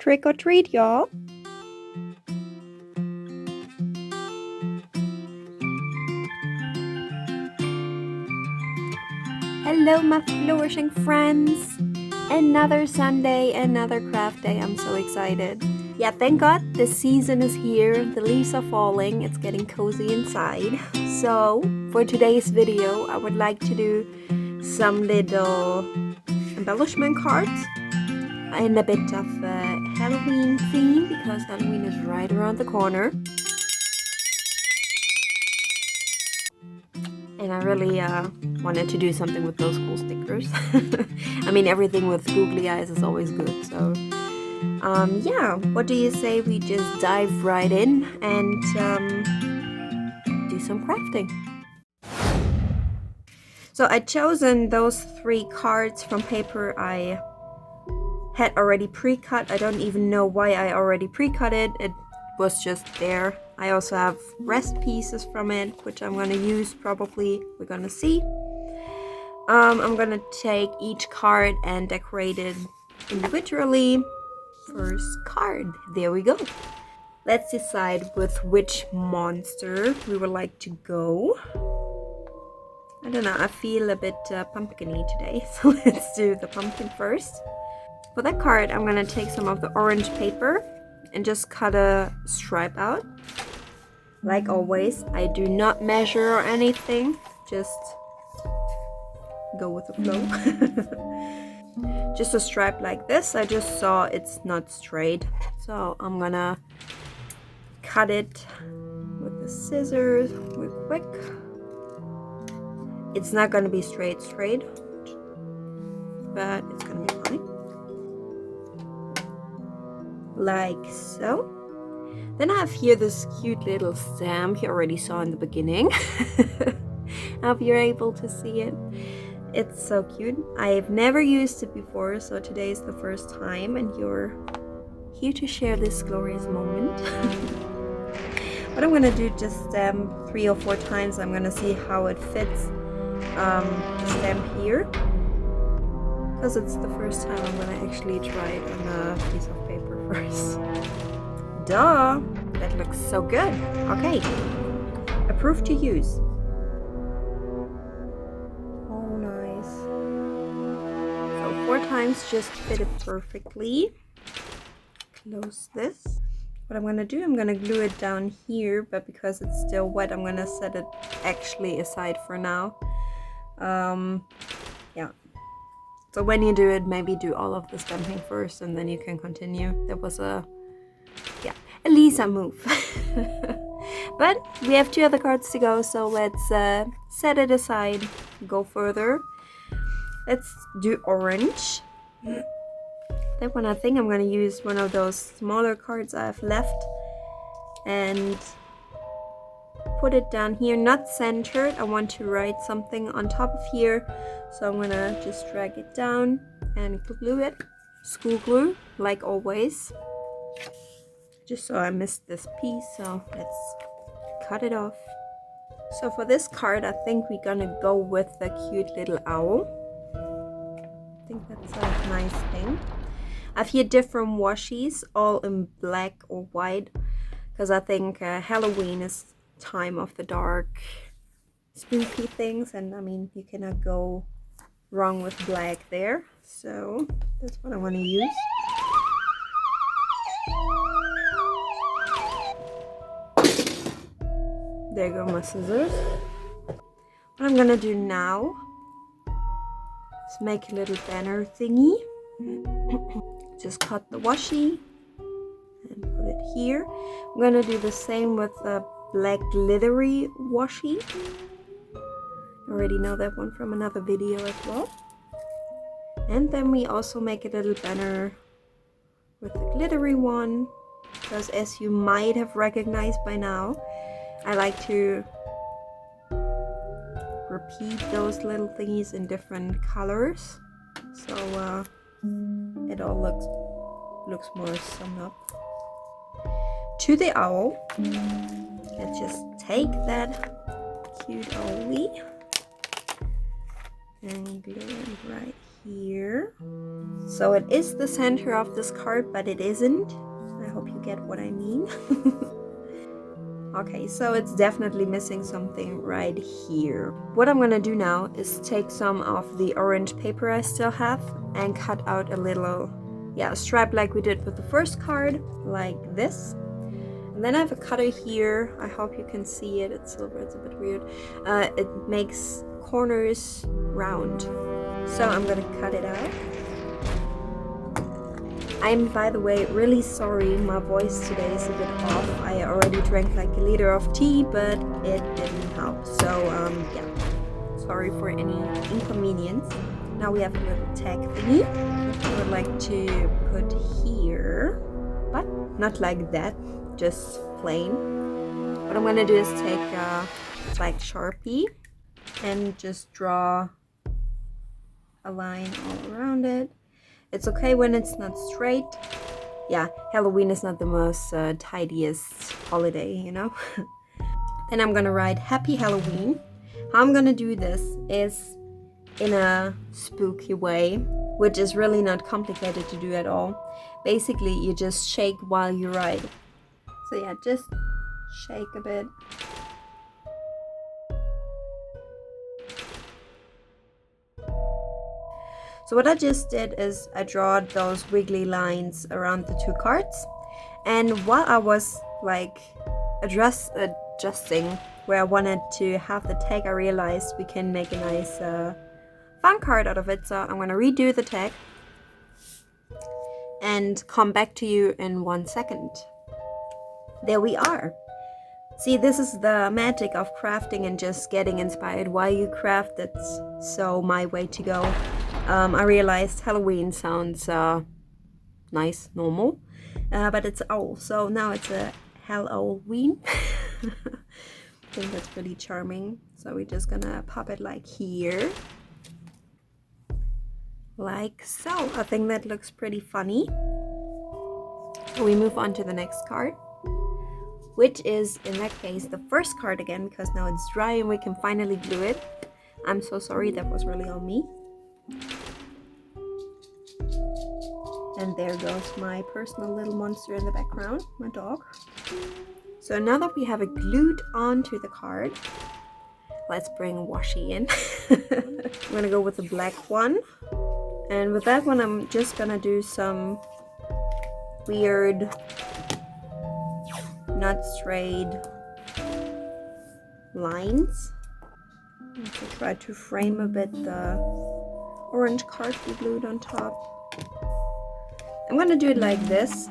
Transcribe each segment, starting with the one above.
Trick or treat, y'all. Hello, my flourishing friends. Another Sunday, another craft day. I'm so excited. Yeah, thank God the season is here. The leaves are falling. It's getting cozy inside. So for today's video, I would like to do some little embellishment cards in a bit of a Halloween theme because Halloween is right around the corner. And I really wanted to do something with those cool stickers. I mean, everything with googly eyes is always good. So yeah, what do you say we just dive right in and do some crafting? So I'd chosen those 3 cards from paper I had already pre-cut. I don't even know why I already pre-cut it. It was just there. I also have rest pieces from it, which I'm gonna use probably. We're gonna see. I'm gonna take each card and decorate it individually. First card, there we go. Let's decide with which monster we would like to go. I don't know, I feel a bit pumpkin-y today, so let's do the pumpkin first. For that card, I'm gonna take some of the orange paper and just cut a stripe out. Like always, I do not measure or anything, just go with the flow. Just a stripe like this. I just saw it's not straight, so I'm gonna cut it with the scissors real quick. It's not gonna be straight, but it's gonna be fine. Like so. Then I have here this cute little stamp you already saw in the beginning. I hope you're able to see it. It's so cute. I've never used it before, so today is the first time and you're here to share this glorious moment. What I'm gonna do, just 3 or 4 times, I'm gonna see how it fits the stamp here. Because it's the first time I'm gonna actually try it on a piece of paper first. Duh! That looks so good. Okay. Approved to use. Oh, nice. So 4 times just fit it perfectly. Close this. What I'm gonna do, I'm gonna glue it down here, but because it's still wet, I'm gonna set it actually aside for now. Yeah. So when you do it, maybe do all of the stamping first and then you can continue. That was a Lisa move. But we have 2 other cards to go, so let's set it aside, go further. Let's do orange. That one, I think I'm gonna use one of those smaller cards I have left and put it down here, not centered. I want to write something on top of here, so I'm gonna just drag it down and glue it. School glue, like always. Just so I missed this piece, so let's cut it off. So for this card, I think we're gonna go with the cute little owl. I think that's a nice thing. I have here different washies, all in black or white, because I think Halloween is time of the dark, spooky things, and I mean, you cannot go wrong with black there. So that's what I want to use. There go my scissors. What I'm gonna do now is make a little banner thingy. Just cut the washi and put it here. I'm gonna do the same with the black glittery washi. I already know that one from another video as well. And then we also make a little banner with the glittery one, because as you might have recognized by now, I like to repeat those little thingies in different colors, so it all looks more summed up. To the owl, let's just take that cute owlie and glue it right here. So it is the center of this card, but it isn't. I hope you get what I mean. Okay, so it's definitely missing something right here. What I'm gonna do now is take some of the orange paper I still have and cut out a little, stripe like we did with the first card, like this. And then I have a cutter here. I hope you can see it. It's silver, it's a bit weird. It makes corners round. So I'm gonna cut it out. I'm, by the way, really sorry. My voice today is a bit off. I already drank like a liter of tea, but it didn't help. So, sorry for any inconvenience. Now we have a little tag thingy that I would like to put here, but not like that, just plain. What I'm gonna do is take a black Sharpie and just draw a line all around it. It's okay when it's not straight. Yeah, Halloween is not the most tidiest holiday, you know? Then I'm gonna write Happy Halloween. How I'm gonna do this is in a spooky way, which is really not complicated to do at all. Basically, you just shake while you write. So yeah, just shake a bit. So what I just did is I draw those wiggly lines around the two cards, and while I was like adjusting where I wanted to have the tag, I realized we can make a nice fun card out of it. So I'm gonna redo the tag and come back to you in 1 second. There we are. See, this is the magic of crafting and just getting inspired while you craft. That's so my way to go. I realized Halloween sounds nice, normal, but it's owl, so now it's a Halloween. I think that's pretty charming. So we're just gonna pop it like here, like so. I think that looks pretty funny. We move on to the next card, which is in that case the first card again, because now it's dry and we can finally glue it. I'm so sorry, that was really on me. And there goes my personal little monster in the background, my dog. So now that we have it glued onto the card, let's bring washi in. I'm gonna go with the black one. And with that one, I'm just gonna do some weird, not straight lines to try to frame a bit the orange card we glued on top. I'm gonna do it like this.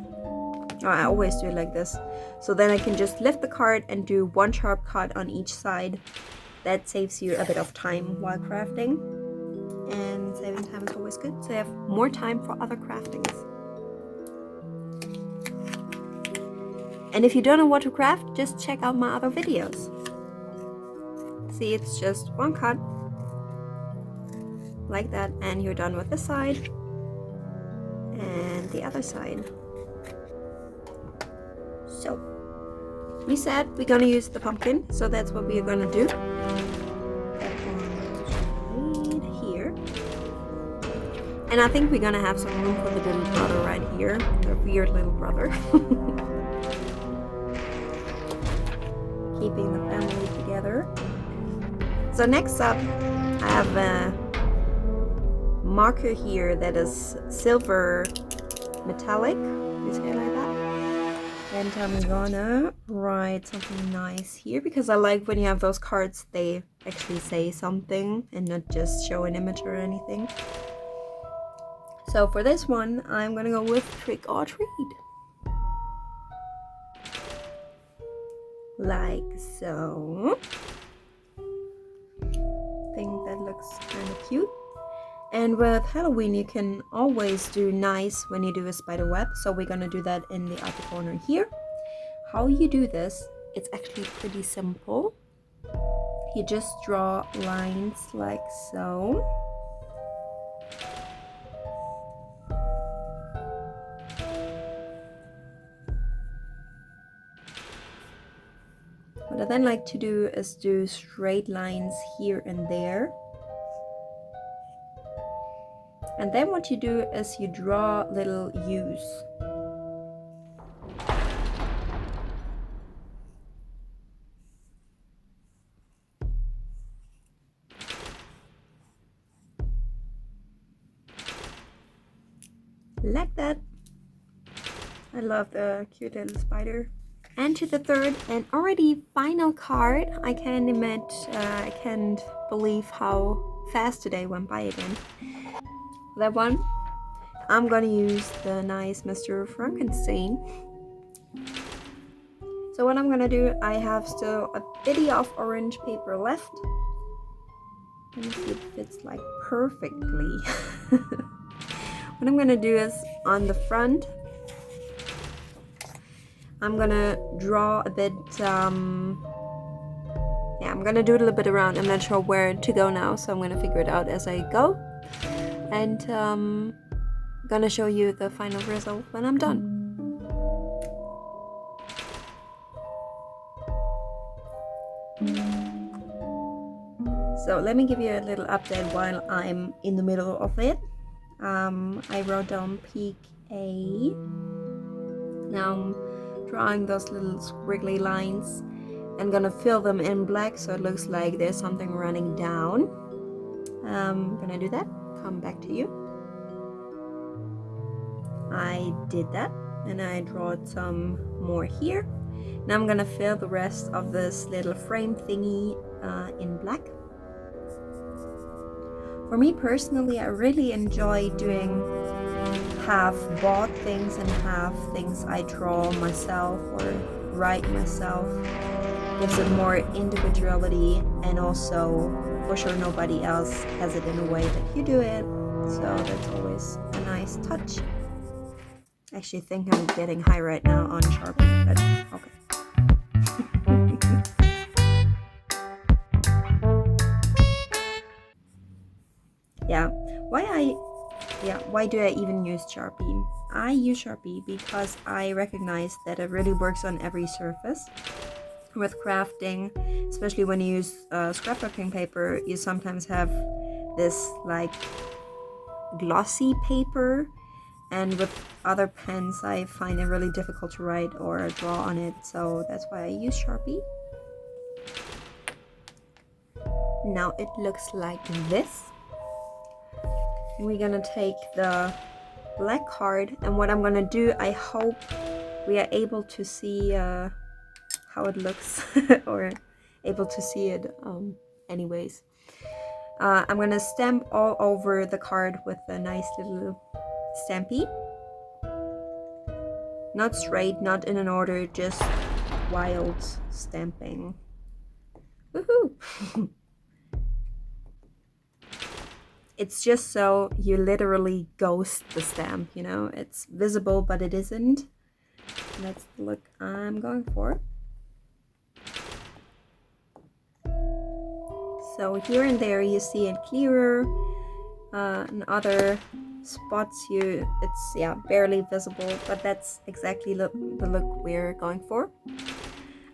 Oh, I always do it like this. So then I can just lift the card and do one sharp cut on each side. That saves you a bit of time while crafting. And saving time is always good, so you have more time for other craftings. And if you don't know what to craft, just check out my other videos. See, it's just one cut like that, and you're done with this side and the other side. So we said we're gonna use the pumpkin, so that's what we're gonna do. That one right here, and I think we're gonna have some room for the little brother right here, the weird little brother. Keeping the family together. So next up, I have a marker here that is silver metallic. You see it like that? And I'm gonna write something nice here, because I like when you have those cards, they actually say something and not just show an image or anything. So for this one, I'm gonna go with trick or treat. Like so. I think that looks kind of cute. And with Halloween, you can always do nice when you do a spider web. So we're gonna do that in the outer corner here. How you do this, it's actually pretty simple. You just draw lines like so. What I then like to do is do straight lines here and there. And then what you do is you draw little U's. Like that. I love the cute little spider. And to the third and already final card. I can't believe how fast today went by again. That one, I'm gonna use the nice Mr. Frankenstein. So what I'm gonna do, I have still a bit of orange paper left. Let me see, it fits like perfectly. What I'm gonna do is on the front, I'm gonna draw a bit, I'm gonna do it a little bit around. I'm not sure where to go now, so I'm gonna figure it out as I go. And gonna show you the final result when I'm done. So let me give you a little update while I'm in the middle of it. I wrote down peak A. Now I'm drawing those little squiggly lines and gonna fill them in black so it looks like there's something running down. I'm gonna do that, come back to you. I did that and I drawed some more here. Now I'm gonna fill the rest of this little frame thingy in black. For me personally, I really enjoy doing half bought things and half things I draw myself or write myself. Gives it more individuality, and also for sure nobody else has it in a way that you do it, so that's always a nice touch. I actually think I'm getting high right now on Sharpie, but okay. Why do I even use Sharpie? I use Sharpie because I recognize that it really works on every surface. With crafting, especially when you use scrapbooking paper, you sometimes have this like glossy paper, and with other pens I find it really difficult to write or draw on it, so that's why I use Sharpie. Now it looks like this. We're gonna take the black card, and what I'm gonna do, I hope we are able to see how it looks or able to see it anyways. I'm gonna stamp all over the card with a nice little stampy. Not straight, not in an order, just wild stamping. Woohoo! It's just so you literally ghost the stamp, you know? It's visible, but it isn't. That's the look I'm going for. So here and there you see it clearer. In other spots it's barely visible, but that's exactly the look we're going for.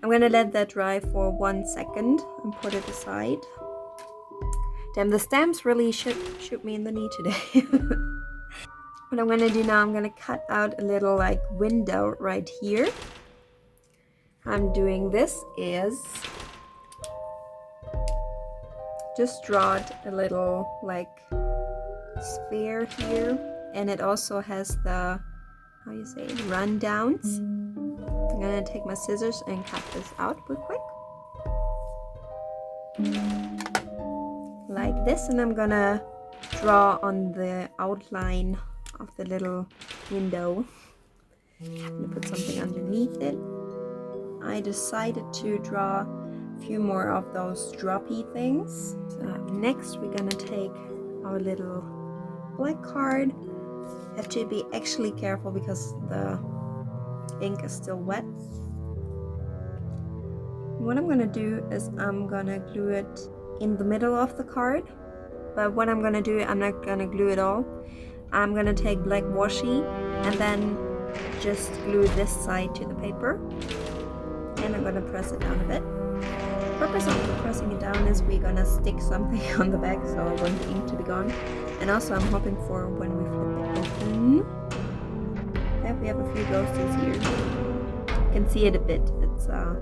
I'm gonna let that dry for 1 second and put it aside. Damn, the stamps really shoot me in the knee today. What I'm gonna do now, I'm gonna cut out a little like window right here. How I'm doing this is just drawed a little like sphere here, and it also has the, how you say, rundowns. I'm gonna take my scissors and cut this out real quick. Like this, and I'm gonna draw on the outline of the little window. I'm gonna put something underneath it. I decided to draw a few more of those droppy things. So next we're gonna take our little black card. Have to be actually careful because the ink is still wet. What I'm gonna do is I'm gonna glue it in the middle of the card, but what I'm gonna do, I'm not gonna glue it all. I'm gonna take black washi and then just glue this side to the paper, and I'm gonna press it down a bit. The purpose of pressing it down is we're gonna stick something on the back, so I want the ink to be gone. And also I'm hoping for when we flip it open that we have a few ghosties here. You can see it a bit. It's okay.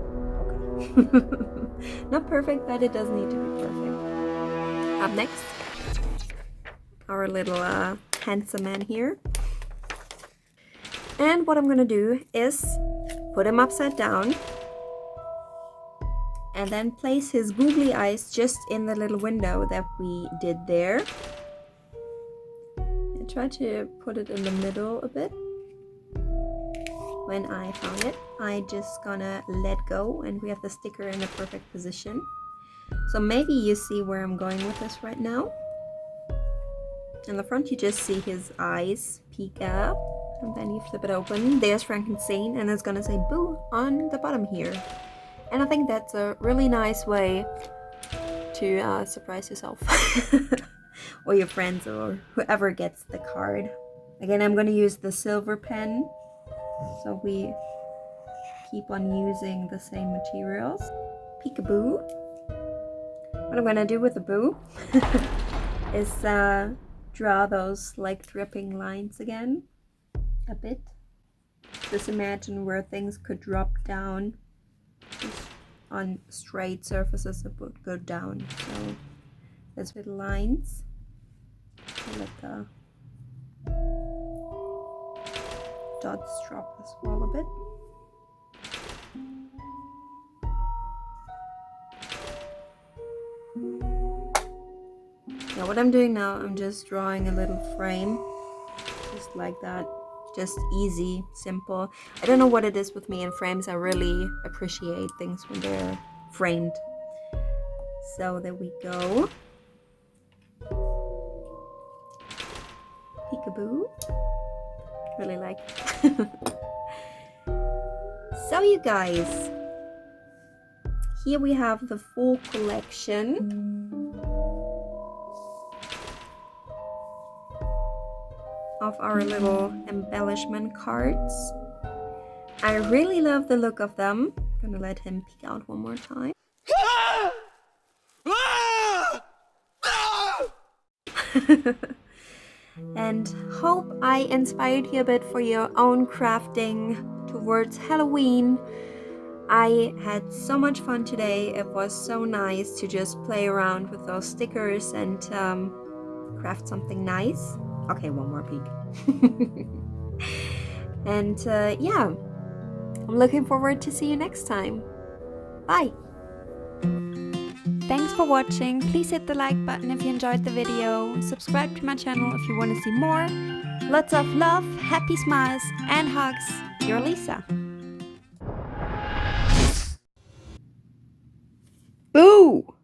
Not perfect, but it does need to be perfect. Up next, our little handsome man here. And what I'm gonna do is put him upside down and then place his googly eyes just in the little window that we did there. I try to put it in the middle a bit. When I found it, I just gonna let go and we have the sticker in the perfect position. So maybe you see where I'm going with this right now. In the front you just see his eyes peek up, and then you flip it open. There's Frankenstein, and it's gonna say boo on the bottom here. And I think that's a really nice way to surprise yourself or your friends or whoever gets the card. Again, I'm gonna use the silver pen, so we keep on using the same materials. Peekaboo. What I'm gonna do with the boo is draw those like dripping lines again a bit. Just imagine where things could drop down. Just on straight surfaces it would go down. So there's little lines. I'll let the dots drop as well a bit. Now what I'm doing now, I'm just drawing a little frame, just like that. Just easy, simple. I don't know what it is with me and frames. I really appreciate things when they're framed. So there we go. Peekaboo. Really like it. So you guys, here we have the full collection of our little embellishment cards. I really love the look of them. I'm gonna let him peek out one more time. And hope I inspired you a bit for your own crafting towards Halloween. I had so much fun today. It was so nice to just play around with those stickers and craft something nice. Okay, one more peek. And yeah, I'm looking forward to see you next time. Bye. Thanks for watching. Please hit the like button if you enjoyed the video. Subscribe to my channel if you want to see more. Lots of love, happy smiles, and hugs. Your Lisa. Boo!